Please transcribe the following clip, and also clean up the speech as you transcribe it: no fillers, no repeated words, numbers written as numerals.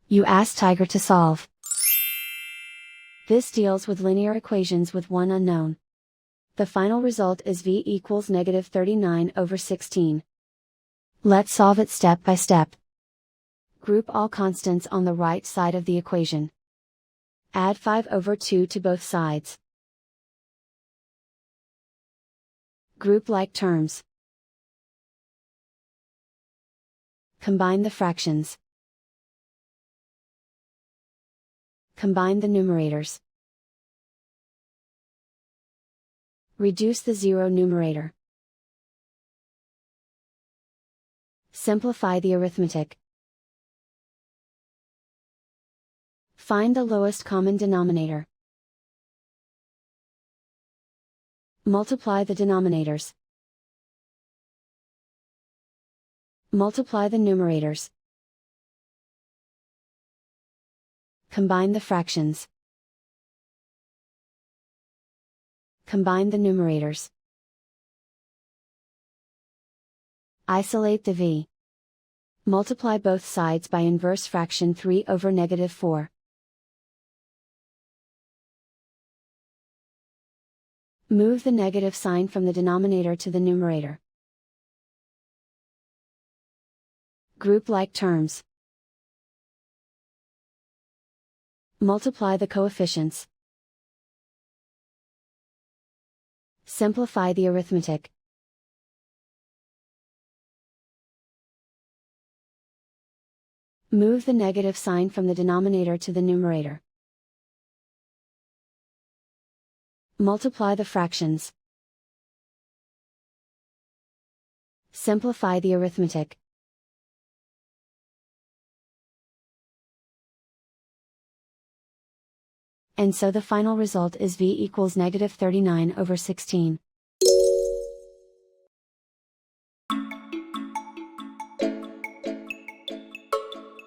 You ask Tiger to solve. This deals with linear equations with one unknown. The final result is v equals negative 39/16. Let's solve it step by step. Group all constants on the right side of the equation. Add 5/2 to both sides. Group like terms. Combine the fractions. Combine the numerators. Reduce the zero numerator. Simplify the arithmetic. Find the lowest common denominator. Multiply the denominators. Multiply the numerators. Combine the fractions. Combine the numerators. Isolate the v. Multiply both sides by inverse fraction 3/-4. Move the negative sign from the denominator to the numerator. Group like terms. Multiply the coefficients. Simplify the arithmetic. Move the negative sign from the denominator to the numerator. Multiply the fractions. Simplify the arithmetic. And so the final result is v equals negative 39/16.